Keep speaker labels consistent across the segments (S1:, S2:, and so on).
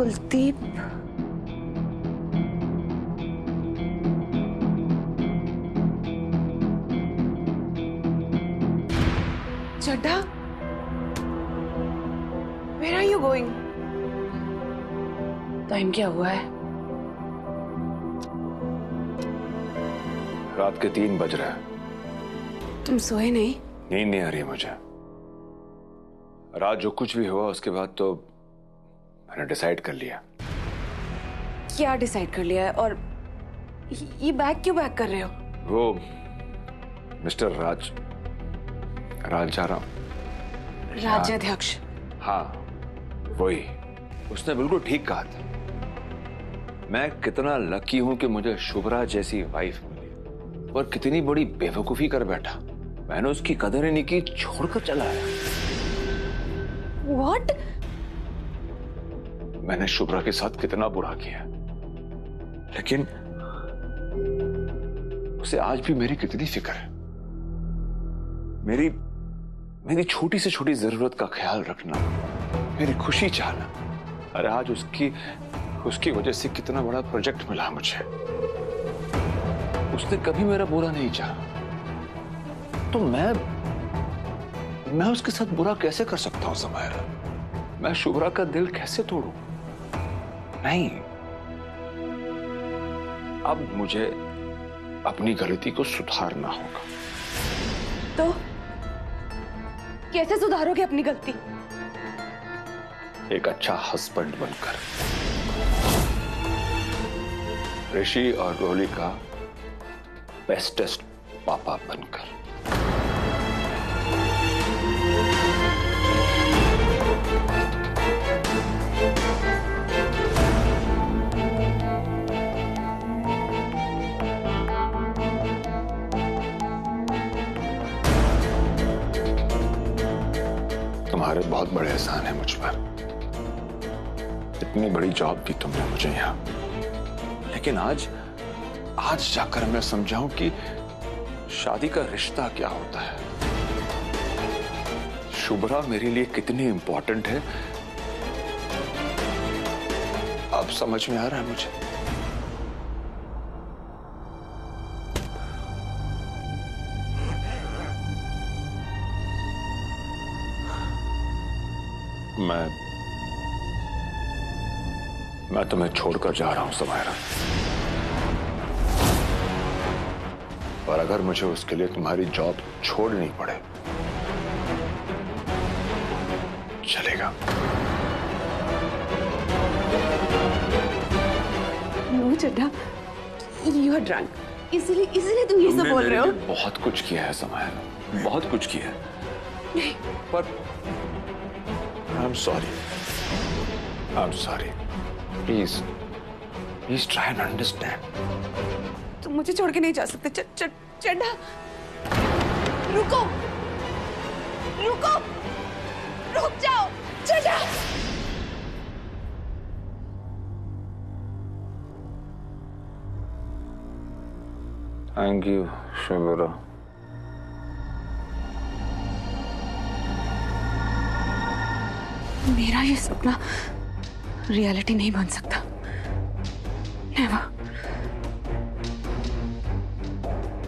S1: Kuldeep. Chadha, where are you going? Time क्या हुआ है?
S2: रात के 3 बज रहे हैं।
S1: तुम सोए नहीं?
S2: नींद नहीं आ रही मुझे। रात जो कुछ भी हुआ उसके बाद तो मैंने डिसाइड कर लिया।
S1: क्या डिसाइड कर लिया है? और ये बैग क्यों पैक कर रहे हो?
S2: वो मिस्टर राज जा रहा हूं।
S1: राज्याध्यक्ष?
S2: हाँ, वही। उसने बिल्कुल ठीक कहा था। मैं कितना लकी हूं कि मुझे शुभ्रा जैसी वाइफ मिली, और कितनी बड़ी बेवकूफी कर बैठा। मैंने उसकी कदर ही नहीं की, छोड़कर चला आया।
S1: What?
S2: मैंने शुभ्रा के साथ कितना बुरा किया, लेकिन उसे आज भी मेरी कितनी फिक्र है। मेरी छोटी से छोटी जरूरत का ख्याल रखना, मेरी खुशी चाहना। अरे आज उसकी वजह से कितना बड़ा प्रोजेक्ट मिला मुझे। उसने कभी मेरा बुरा नहीं चाहा, तो मैं उसके साथ बुरा कैसे कर सकता हूं समायरा? मैं शुभ्रा का दिल कैसे तोड़ूं? नहीं, अब मुझे अपनी गलती को सुधारना होगा।
S1: तो कैसे सुधारोगे अपनी गलती?
S2: एक अच्छा हस्बैंड बनकर, ऋषि और रोली का बेस्टेस्ट पापा बनकर। तुम्हारे बहुत बड़े एहसान है मुझ पर। इतनी बड़ी जॉब दी तुमने मुझे यहां, लेकिन आज जाकर मैं समझाऊं कि शादी का रिश्ता क्या होता है। शुभ्रा मेरे लिए कितनी इंपॉर्टेंट है, अब समझ में आ रहा है मुझे। मैं तुम्हें छोड़कर जा रहा हूं समायरा, और अगर मुझे उसके लिए तुम्हारी जॉब छोड़नी पड़े, चलेगा।
S1: No Chadha, you are drunk, इसीलिए तुम ये सब बोल रहे हो।
S2: बहुत कुछ किया है समायरा, बहुत कुछ किया है, पर I'm sorry. Please try and understand.
S1: तुम मुझे छोड़ के नहीं जा सकते। चड्ढा, रुक जाओ चड्ढा।
S2: Thank you, Shubhra.
S1: मेरा ये सपना रियलिटी नहीं बन सकता। नेवर।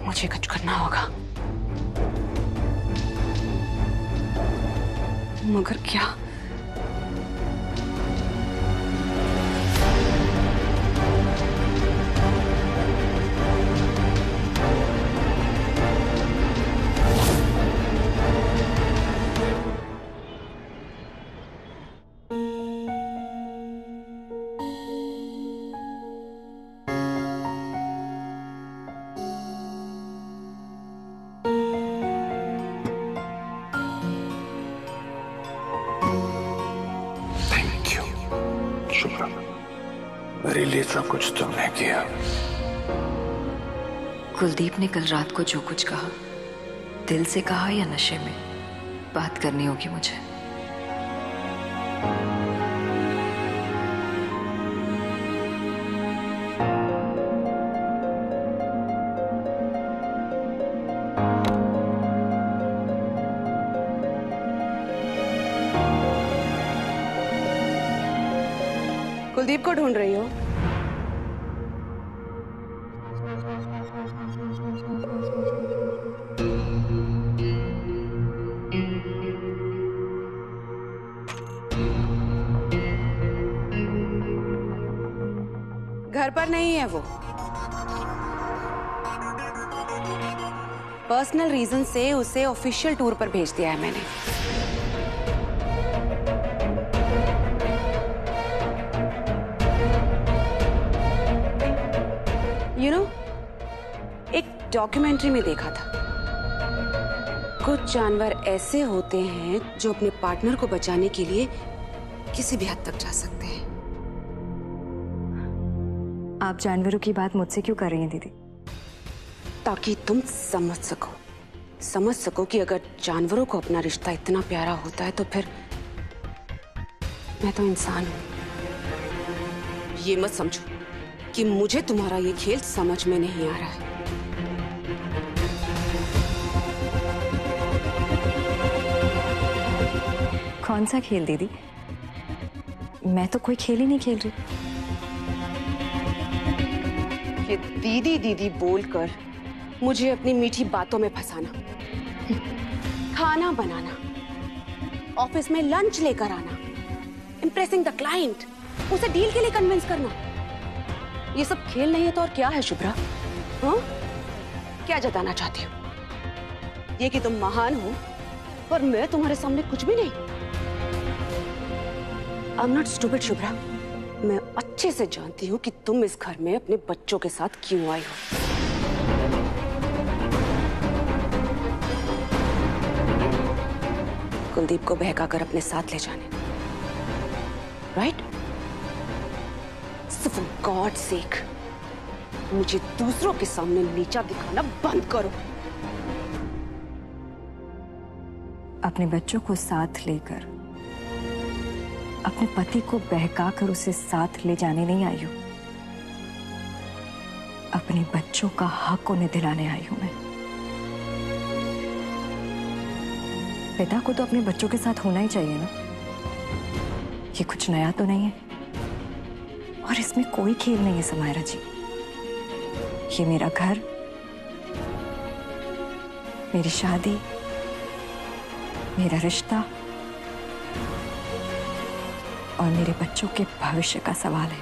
S1: मुझे कुछ करना होगा, मगर क्या?
S2: शुभ्रा, मेरे लिए जो कुछ तुमने किया।
S3: कुलदीप ने कल रात को जो कुछ कहा, दिल से कहा या नशे में, बात करनी होगी मुझे।
S1: कुलदीप को ढूंढ रही हो? घर पर नहीं है वो। पर्सनल रीजन से उसे ऑफिशियल टूर पर भेज दिया है मैंने। एक डॉक्यूमेंट्री में देखा था, कुछ जानवर ऐसे होते हैं जो अपने पार्टनर को बचाने के लिए किसी भी हद तक जा सकते हैं।
S3: आप जानवरों की बात मुझसे क्यों कर रही हैं दीदी?
S1: ताकि तुम समझ सको कि अगर जानवरों को अपना रिश्ता इतना प्यारा होता है तो फिर मैं तो इंसान हूं। ये मत समझो कि मुझे तुम्हारा ये खेल समझ में नहीं आ रहा है।
S3: कौन सा खेल दीदी? मैं तो कोई खेल ही नहीं खेल रही।
S1: ये दीदी दीदी बोलकर मुझे अपनी मीठी बातों में फंसाना, खाना बनाना, ऑफिस में लंच लेकर आना, इम्प्रेसिंग द क्लाइंट, उसे डील के लिए कन्विंस करना, ये सब खेल नहीं है तो और क्या है शुभ्रा? हाँ? क्या जताना चाहती हो? ये कि तुम महान हो पर मैं तुम्हारे सामने कुछ भी नहीं। I am not stupid Shubhra. मैं अच्छे से जानती हूँ कि तुम इस घर में अपने बच्चों के साथ क्यों आई हो। कुलदीप को बहकाकर अपने साथ ले जाने, right? So for God's sake, मुझे दूसरों के सामने नीचा दिखाना बंद करो।
S3: अपने बच्चों को साथ लेकर, अपने पति को बहकाकर उसे साथ ले जाने नहीं आई हूं। अपने बच्चों का हक उन्हें दिलाने आई हूं मैं। पिता को तो अपने बच्चों के साथ होना ही चाहिए ना। ये कुछ नया तो नहीं है और इसमें कोई खेल नहीं है समायरा जी। ये मेरा घर, मेरी शादी, मेरा रिश्ता और मेरे बच्चों के भविष्य का सवाल है।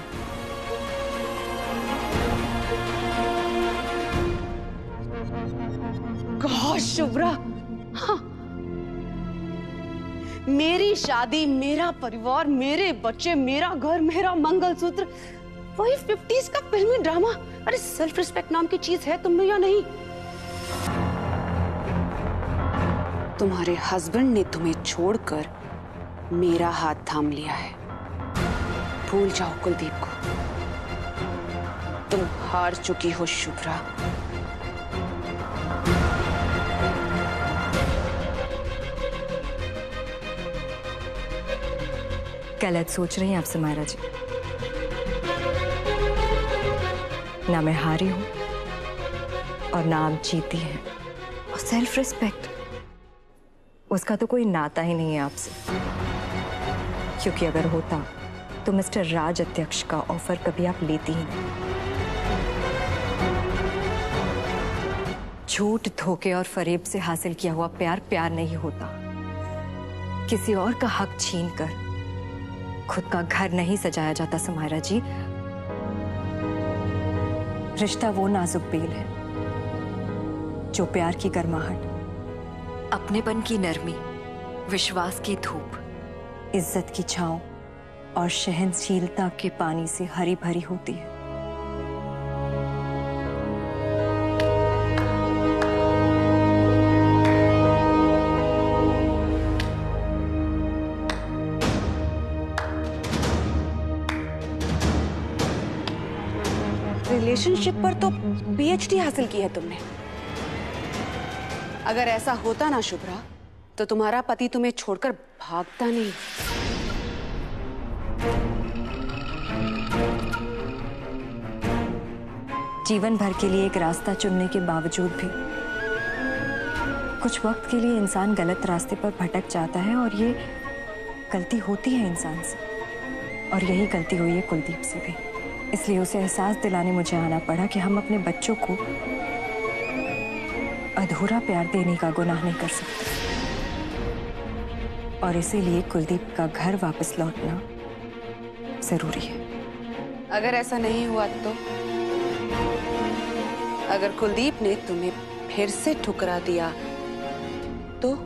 S1: गॉश शुभ्रा, हाँ। मेरी शादी, मेरा परिवार, मेरे बच्चे, मेरा घर, मेरा मंगलसूत्र, वही 50s का फिल्मी ड्रामा। अरे सेल्फ रिस्पेक्ट नाम की चीज है तुम में या नहीं? तुम्हारे हस्बैंड ने तुम्हें छोड़कर मेरा हाथ थाम लिया है। भूल जाओ कुलदीप को। तुम हार चुकी हो शुभ्रा।
S3: गलत सोच रही हैं आप समायरा जी। ना मैं हारी हूं और ना आप जीती हैं। और सेल्फ रिस्पेक्ट, उसका तो कोई नाता ही नहीं है आपसे। क्योंकि अगर होता तो मिस्टर राज अध्यक्ष का ऑफर कभी आप लेती ही नहीं। झूठ, धोखे और फरेब से हासिल किया हुआ प्यार प्यार नहीं होता। किसी और का हक छीनकर खुद का घर नहीं सजाया जाता समायरा जी। रिश्ता वो नाजुक बेल है जो प्यार की गर्माहट, अपनेपन की नरमी, विश्वास की धूप, इज्जत की छांव और सहनशीलता के पानी से हरी भरी होती है।
S1: रिलेशनशिप पर तो PhD हासिल की है तुमने। अगर ऐसा होता ना शुभ्रा, तो तुम्हारा पति तुम्हें छोड़कर भागता नहीं।
S3: जीवन भर के लिए एक रास्ता चुनने के बावजूद भी कुछ वक्त के लिए इंसान गलत रास्ते पर भटक जाता है और ये गलती होती है इंसान से। और यही गलती हुई है कुलदीप से भी। इसलिए उसे एहसास दिलाने मुझे आना पड़ा कि हम अपने बच्चों को अधूरा प्यार देने का गुनाह नहीं कर सकते, और इसीलिए कुलदीप का घर वापस लौटना जरूरी है।
S1: अगर ऐसा नहीं हुआ तो, अगर कुलदीप ने तुम्हें फिर से ठुकरा दिया तो?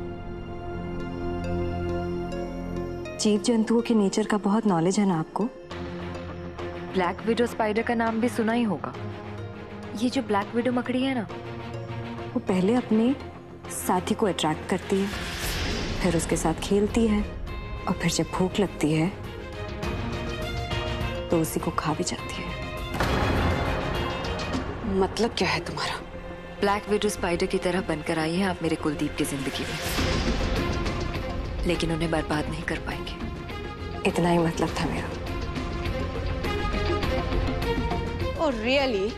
S3: जीव जंतुओं के नेचर का बहुत नॉलेज है ना आपको?
S4: ब्लैक विडो स्पाइडर का नाम भी सुना ही होगा। ये जो ब्लैक विडो मकड़ी है ना,
S3: वो पहले अपने साथी को अट्रैक्ट करती है, फिर उसके साथ खेलती है, और फिर जब भूख लगती है तो उसी को खा भी जाती है।
S1: मतलब क्या है तुम्हारा?
S4: ब्लैक विडो स्पाइडर की तरह बनकर आई है आप मेरे कुलदीप की जिंदगी में, लेकिन उन्हें बर्बाद नहीं कर पाएंगे।
S3: इतना ही मतलब था मेरा।
S1: और रियली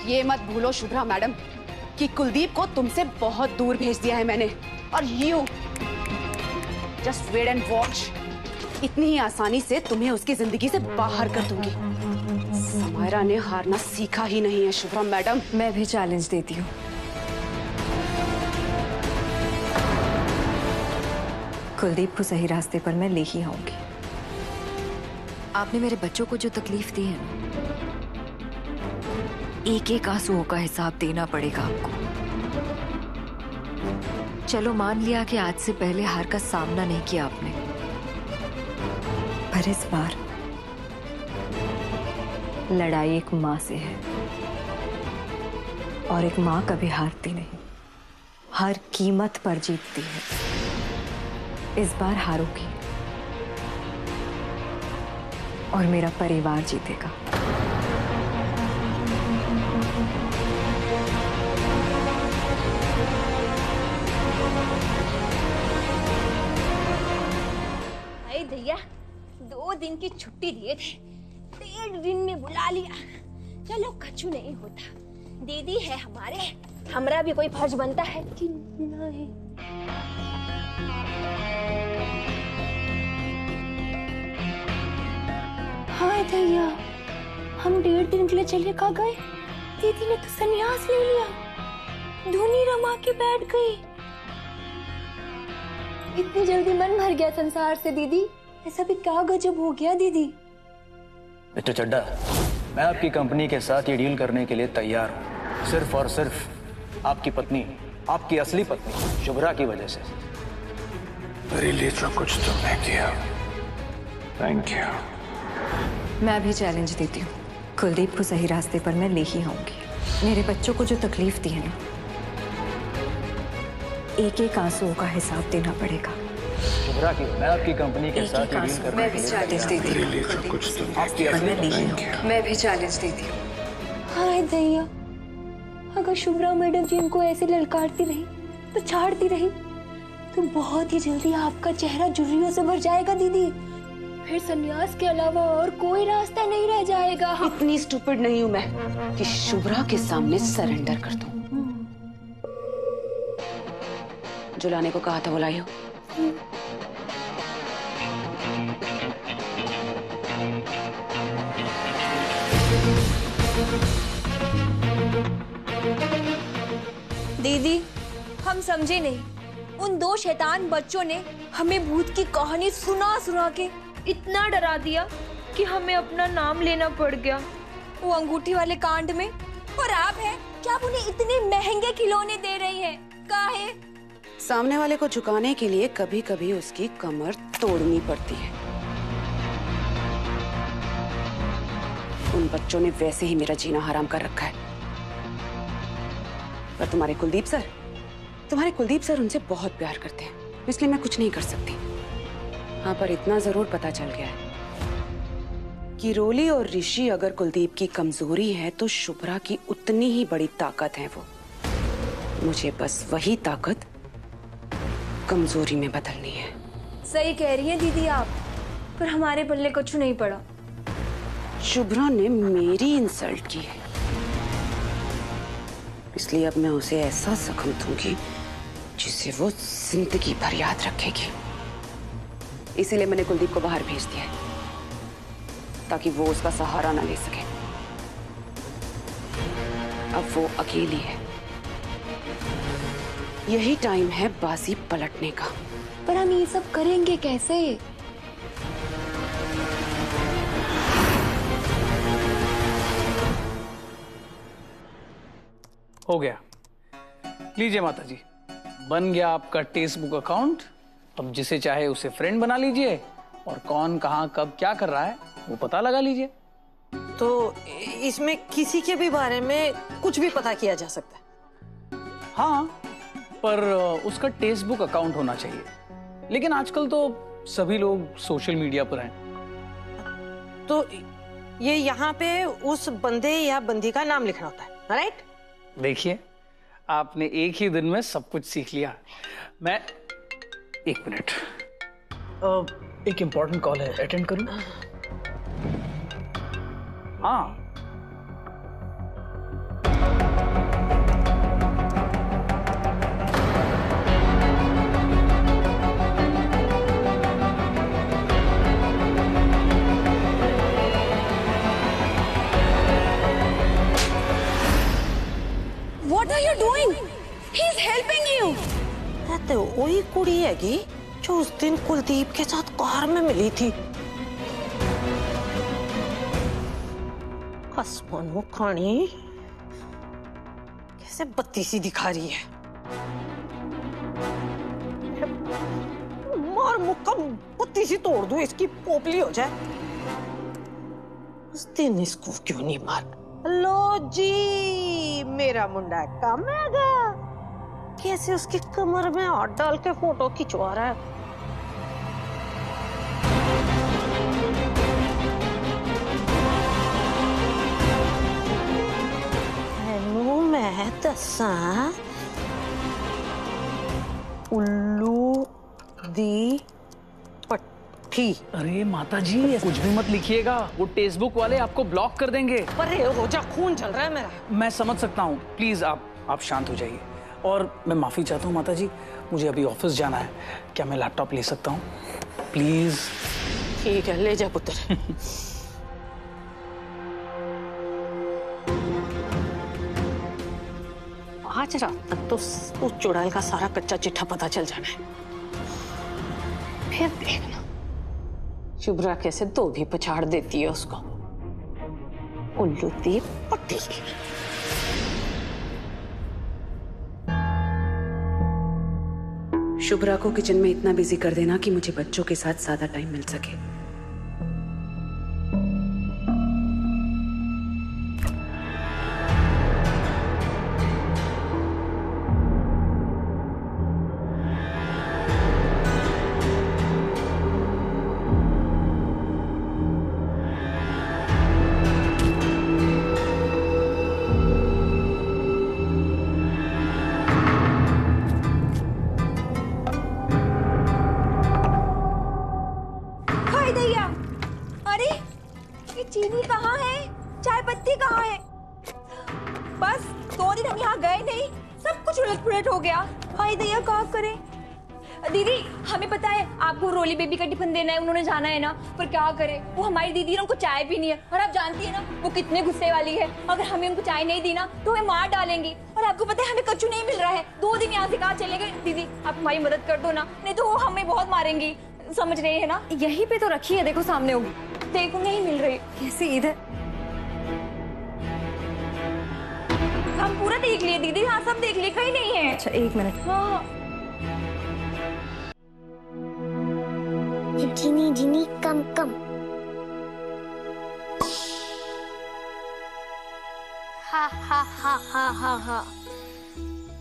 S1: ये मत भूलो शुभ्रा मैडम कि कुलदीप को तुमसे बहुत दूर भेज दिया है मैंने, और you just wait and watch. इतनी ही आसानी से तुम्हें उसकी जिंदगी से बाहर कर दूंगी। समायरा ने हारना सीखा ही नहीं है शुभ्रा मैडम।
S3: मैं भी चैलेंज देती हूँ। कुलदीप को सही रास्ते पर मैं ले ही आऊंगी।
S4: आपने मेरे बच्चों को जो तकलीफ दी है ना, एक एक आंसुओं का हिसाब देना पड़ेगा आपको। चलो मान लिया कि आज से पहले हार का सामना नहीं किया आपने,
S3: पर इस बार लड़ाई एक माँ से है, और एक माँ कभी हारती नहीं, हर कीमत पर जीतती है। इस बार हारूंगी और मेरा परिवार जीतेगा।
S5: भैया 2 दिन की छुट्टी दिए थे, 1.5 दिन में बुला लिया। चलो कछु नहीं होता, दीदी है हमारे, हमरा भी कोई फर्ज बनता है कि नहीं? हाँ भैया, हम 1.5 दिन के लिए चले कहाँ गए? दीदी ने तो संन्यास ले लिया, धुनी रमा के बैठ गई। इतनी जल्दी मन भर गया संसार से दीदी, ऐसा भी क्या गजब हो गया दीदी?
S6: मिस्टर चड्डा, मैं आपकी कंपनी के साथ ये डील करने के लिए तैयार हूँ, सिर्फ और सिर्फ आपकी पत्नी, आपकी असली पत्नी शुभ्रा की वजह से।
S2: मेरे लिए जो कुछ तुमने किया, थैंक यू।
S3: मैं भी चैलेंज देती हूँ। कुलदीप को सही रास्ते पर मैं ले ही आऊंगी। मेरे बच्चों को जो तकलीफ दी है ना, एक एक आंसुओं का हिसाब देना पड़ेगा।
S6: शुभ्रा की, मैं आपकी कंपनी के साथ ये डील करने
S3: मैं भी चैलेंज देती हूँ। मैं भी चैलेंज देती हूँ।
S5: हाय दैया, अगर शुभ्रा मैडम जी इनको ऐसे ललकारती रही तो छाड़ती रही तो बहुत ही जल्दी आपका चेहरा झुर्रियों से भर जाएगा दीदी। फिर संन्यास के अलावा और कोई रास्ता नहीं रह जाएगा।
S1: इतनी स्टूपिड नहीं हूं मैं कि शुभ्रा के सामने सरेंडर कर दूं। जो लाने को कहा था वो लाई हो?
S5: दीदी, हम समझे नहीं, उन 2 शैतान बच्चों ने हमें भूत की कहानी सुना सुना के इतना डरा दिया कि हमें अपना नाम लेना पड़ गया वो अंगूठी वाले कांड में। और आप हैं क्या आप उन्हें इतने महंगे खिलौने दे रही हैं? काहे?
S1: सामने वाले को झुकाने के लिए कभी कभी उसकी कमर तोड़नी पड़ती है। उन बच्चों ने वैसे ही मेरा जीना हराम कर रखा है। पर तुम्हारे कुलदीप सर उनसे बहुत प्यार करते हैं, इसलिए मैं कुछ नहीं कर सकती। हाँ, पर इतना जरूर पता चल गया है कि रोली और ऋषि अगर कुलदीप की कमजोरी है तो शुभ्रा की उतनी ही बड़ी ताकत है वो। मुझे बस वही ताकत कमजोरी में बदलनी है।
S5: सही कह रही हैं दीदी आप, पर हमारे पल्ले कुछ नहीं पड़ा।
S1: शुभ्रा ने मेरी इंसल्ट की है, इसलिए अब मैं उसे ऐसा जख्म दूंगी जिसे वो जिंदगी भर याद रखेगी। इसीलिए मैंने कुलदीप को बाहर भेज दिया है। ताकि वो उसका सहारा ना ले सके। अब वो अकेली है, यही टाइम है बाजी पलटने का।
S5: पर हम ये सब करेंगे कैसे?
S6: हो गया, लीजिए माता जी, बन गया आपका टेक्स्टबुक अकाउंट। अब जिसे चाहे उसे फ्रेंड बना लीजिए और कौन कहां कब क्या कर रहा है वो पता लगा लीजिए।
S7: तो इसमें किसी के भी बारे में कुछ भी पता किया जा सकता है?
S6: हाँ, पर उसका टेक्स्टबुक अकाउंट होना चाहिए। लेकिन आजकल तो सभी लोग सोशल मीडिया पर हैं।
S7: तो ये यहाँ पे उस बंदे या बंदी का नाम लिखना होता है, राइट?
S6: देखिए, आपने एक ही दिन में सब कुछ सीख लिया। मैं एक मिनट, एक इंपॉर्टेंट कॉल है, अटेंड करूं? हाँ,
S1: What are you doing? He's helping you.
S7: तो वही कुड़ी हैगी जो उस दिन कुलदीप के साथ कार में मिली थी। आसमानों खानी कैसे बत्ती सी दिखा रही है। मार मुक्का बत्ती सी तोड़ दूं, इसकी पोपली हो जाए। उस दिन इसको क्यों नहीं मार? लो जी, मेरा मुंडा कम हैगा। कैसे उसकी कमर में हाथ डाल के फोटो खिंचवा रहा है। मैं दसा उल्लू दी पट्टी।
S6: अरे माता जी, कुछ भी मत लिखिएगा, वो टेक्स्टबुक वाले आपको ब्लॉक कर देंगे।
S7: अरे हो जा, खून चल रहा है मेरा।
S6: मैं समझ सकता हूँ, प्लीज आप शांत हो जाइए। और मैं माफी चाहता हूँ माता जी, मुझे अभी ऑफिस जाना है। क्या मैं लैपटॉप ले सकता हूँ प्लीज?
S7: ठीक है, ले जा पुत्र। आज रात तक तो उस चुड़ैल का सारा कच्चा चिट्ठा पता चल जाना है। फिर देखना शुभ्रा कैसे दो भी पछाड़ देती है उसको। उल्लू दी पट्टी।
S1: शुभ्रा को किचन में इतना बिजी कर देना कि मुझे बच्चों के साथ ज्यादा टाइम मिल सके।
S5: चीनी कहाँ है? चाय पत्ती कहाँ है? बस 2 दिन हम यहाँ गए नहीं, सब कुछ उलट-पुलट हो गया। भाई दैया क्या करे? दीदी, हमें पता है आपको रोली बेबी का टिफिन देना है, उन्होंने जाना है ना, पर क्या करे, वो हमारी दीदी ना, उनको चाय पीनी है और आप जानती है ना वो कितने गुस्से वाली है। अगर हमें उनको चाय नहीं दी ना तो हमें मार डालेंगी। और आपको पता है हमें कच्चू नहीं मिल रहा है, 2 दिन यहाँ से कहाँ चले गए। दीदी आप हमारी मदद कर दो ना, नहीं तो वो हमें बहुत मारेंगी, समझ रही है ना?
S3: यहीं पे तो रखी है, देखो सामने होगी।
S5: देखो नहीं मिल रही।
S3: कैसे इधर?
S5: हम पूरा देख लिए दीदी, हाँ सब देख लिए, कहीं नहीं है।
S3: अच्छा 1 मिनट।
S5: हाँ
S8: जिनी जिनी कम कम। हा हा हा हा हा हा।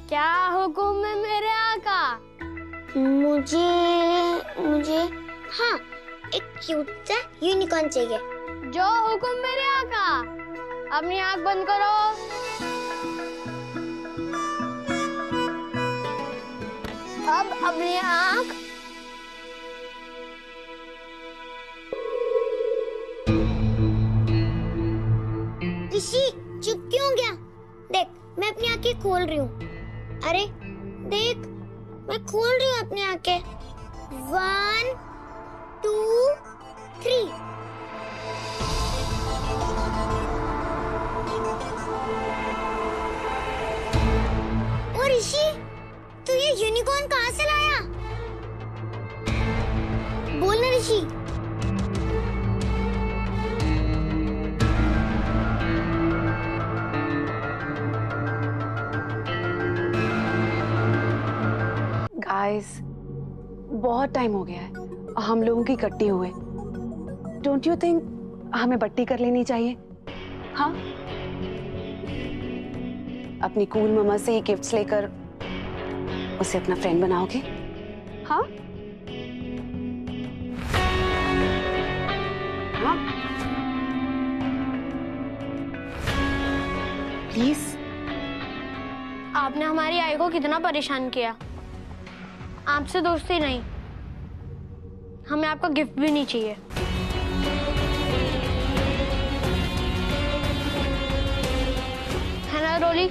S8: क्या हुक्म है मेरे आका? मुझे हाँ, एक क्यूट सा यूनिकॉर्न चाहिए। जो हुक्म मेरे आका। अपनी आँख बंद करो। अब अपनी आँख। ऋषि चुप क्यों गया? देख मैं अपनी आँखें खोल रही हूँ। अरे देख मैं खोल रही हूँ अपनी आँखें। 1 2 3।
S1: गाइस, बहुत टाइम हो गया है हम लोगों की इकट्ठी हुए। डोंट यू थिंक हमें बट्टी कर लेनी चाहिए? हाँ, अपनी कूल मम्मा से ये गिफ्ट्स लेकर उसे अपना फ्रेंड बनाओगे? हाँ हाँ, प्लीज।
S8: आपने हमारी आई को कितना परेशान किया। आपसे दोस्ती नहीं, हमें आपका गिफ्ट भी नहीं चाहिए। है ना रोली?